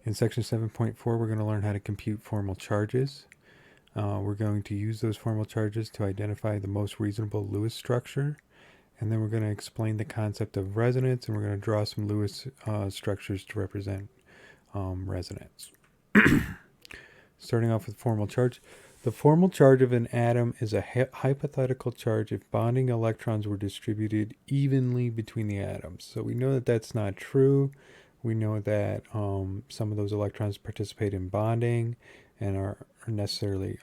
In section 7.4, we're going to learn how to compute formal charges. We're going to use those formal charges to identify the most reasonable Lewis structure. And then we're going to explain the concept of resonance, and we're going to draw some Lewis structures to represent resonance. Starting off with formal charge. The formal charge of an atom is a hypothetical charge if bonding electrons were distributed evenly between the atoms. So we know that that's not true. We know that some of those electrons participate in bonding and are necessarily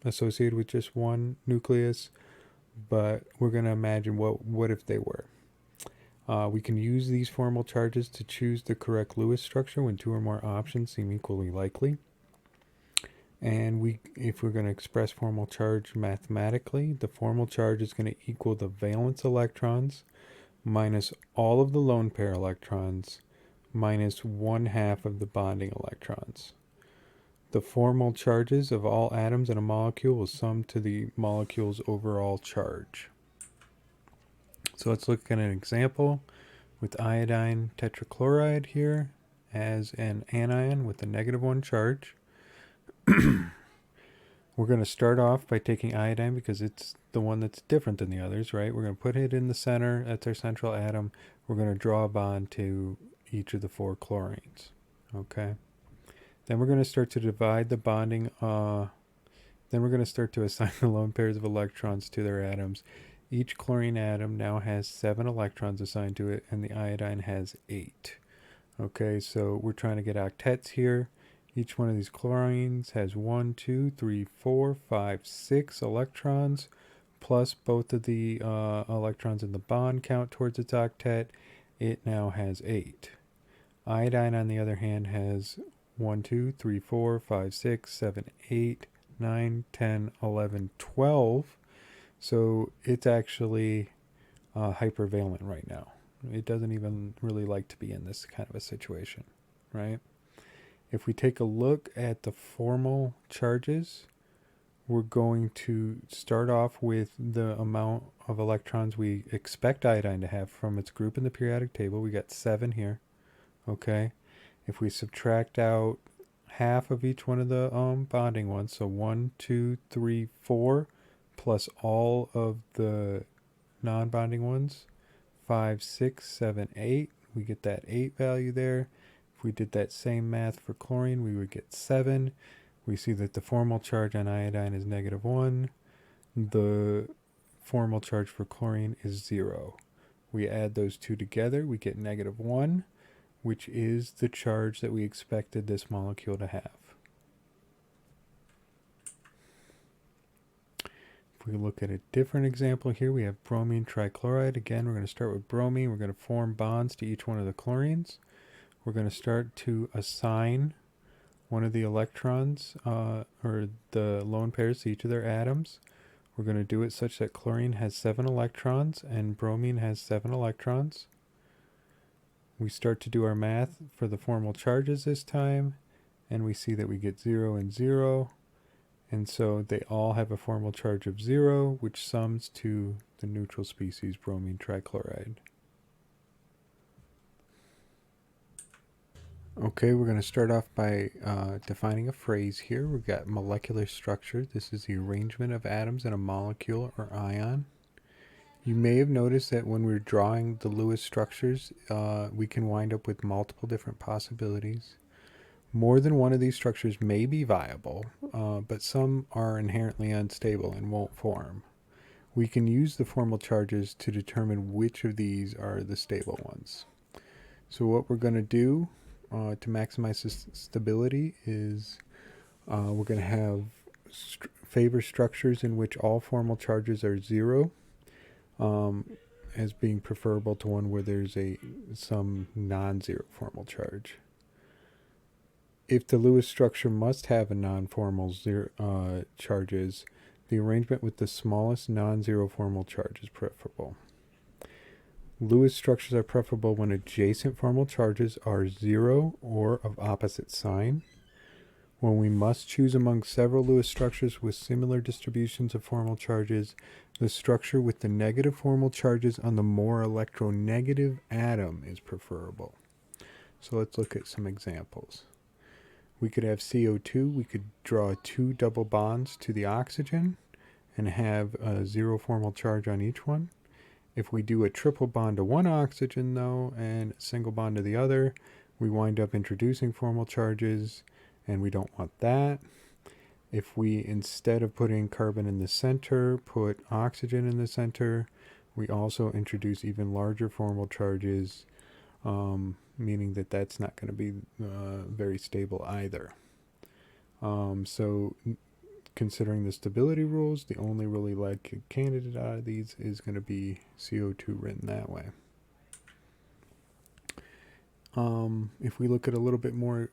associated with just one nucleus, but we're going to imagine what if they were. We can use these formal charges to choose the correct Lewis structure when two or more options seem equally likely. And if we're going to express formal charge mathematically, the formal charge is going to equal the valence electrons minus all of the lone pair electrons minus 1/2 of the bonding electrons. The formal charges of all atoms in a molecule will sum to the molecule's overall charge. So let's look at an example with iodine tetrachloride here as an anion with a -1 charge. We're going to start off by taking iodine because it's the one that's different than the others, right? We're going to put it in the center. That's our central atom. We're going to draw a bond to each of the 4 chlorines. Okay. Then we're going to start to divide the bonding. Then we're going to start to assign the lone pairs of electrons to their atoms. Each chlorine atom now has 7 electrons assigned to it, and the iodine has 8. Okay, so we're trying to get octets here. Each one of these chlorines has 1, 2, 3, 4, 5, 6 electrons, plus both of the electrons in the bond count towards its octet. It now has 8. Iodine, on the other hand, has 1, 2, 3, 4, 5, 6, 7, 8, 9, 10, 11, 12. So it's actually hypervalent right now. It doesn't even really like to be in this kind of a situation, right? If we take a look at the formal charges, we're going to start off with the amount of electrons we expect iodine to have from its group in the periodic table. We got 7 here. Okay. If we subtract out half of each one of the bonding ones, so 1, 2, 3, 4, plus all of the non-bonding ones, 5, 6, 7, 8, we get that 8 value there. If we did that same math for chlorine, we would get 7. We see that the formal charge on iodine is -1. The formal charge for chlorine is 0. We add those two together, we get -1, which is the charge that we expected this molecule to have. If we look at a different example here, we have bromine trichloride. Again, we're going to start with bromine. We're going to form bonds to each one of the chlorines. We're going to start to assign one of the electrons or the lone pairs to each of their atoms. We're going to do it such that chlorine has 7 electrons and bromine has 7 electrons. We start to do our math for the formal charges this time, and we see that we get 0 and 0. And so they all have a formal charge of 0, which sums to the neutral species bromine trichloride. Okay, we're going to start off by defining a phrase here. We've got molecular structure. This is the arrangement of atoms in a molecule or ion. You may have noticed that when we're drawing the Lewis structures, we can wind up with multiple different possibilities. More than one of these structures may be viable, but some are inherently unstable and won't form. We can use the formal charges to determine which of these are the stable ones. So what we're going to do to maximize this stability is we're going to have favor structures in which all formal charges are 0 as being preferable to one where there's some non-zero formal charge. If the Lewis structure must have a non-formal charges, the arrangement with the smallest non-zero formal charge is preferable. Lewis structures are preferable when adjacent formal charges are 0 or of opposite sign. When we must choose among several Lewis structures with similar distributions of formal charges, the structure with the negative formal charges on the more electronegative atom is preferable. So let's look at some examples. We could have CO2. We could draw 2 double bonds to the oxygen and have a 0 formal charge on each one. If we do a triple bond to one oxygen, though, and a single bond to the other, we wind up introducing formal charges, and we don't want that. If we, instead of putting carbon in the center, put oxygen in the center, we also introduce even larger formal charges, meaning that that's not going to be very stable either. So considering the stability rules, the only really likely candidate out of these is going to be CO2 written that way. If we look at a little bit more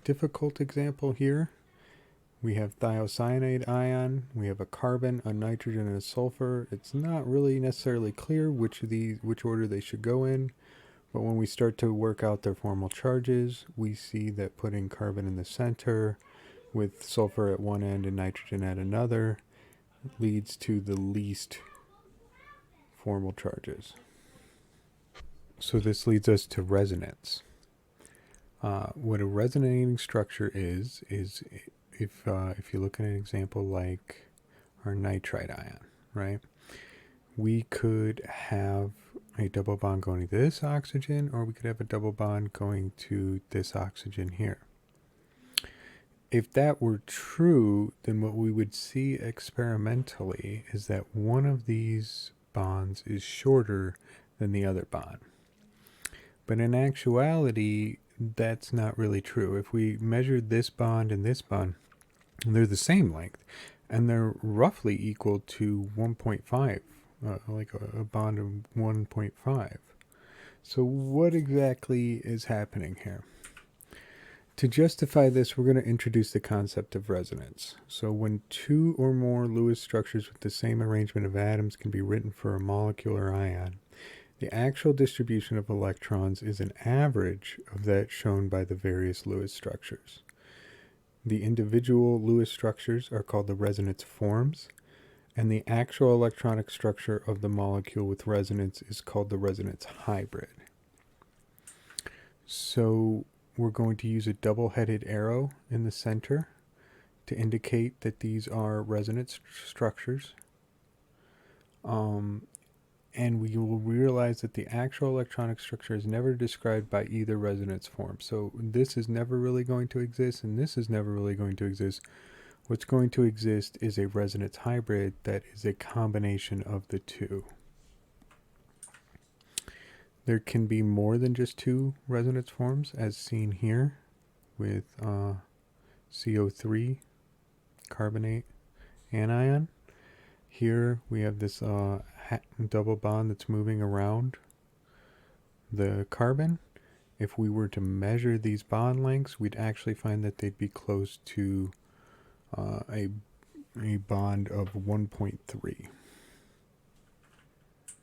difficult example here, we have thiocyanate ion, we have a carbon, a nitrogen, and a sulfur. It's not really necessarily clear which order they should go in, but when we start to work out their formal charges, we see that putting carbon in the center with sulfur at one end and nitrogen at another leads to the least formal charges. So this leads us to resonance. What a resonating structure is if you look at an example like our nitrite ion, right? We could have a double bond going to this oxygen, or we could have a double bond going to this oxygen here. If that were true, then what we would see experimentally is that one of these bonds is shorter than the other bond. But in actuality, that's not really true. If we measured this bond and this bond, they're the same length, and they're roughly equal to 1.5, like a bond of 1.5. So what exactly is happening here? To justify this, we're going to introduce the concept of resonance. So when two or more Lewis structures with the same arrangement of atoms can be written for a molecule or ion, the actual distribution of electrons is an average of that shown by the various Lewis structures. The individual Lewis structures are called the resonance forms, and the actual electronic structure of the molecule with resonance is called the resonance hybrid. So we're going to use a double-headed arrow in the center to indicate that these are resonance structures. And we will realize that the actual electronic structure is never described by either resonance form. So this is never really going to exist, and this is never really going to exist. What's going to exist is a resonance hybrid that is a combination of the two. There can be more than just two resonance forms, as seen here with CO3, carbonate, anion. Here we have this double bond that's moving around the carbon. If we were to measure these bond lengths, we'd actually find that they'd be close to a bond of 1.3.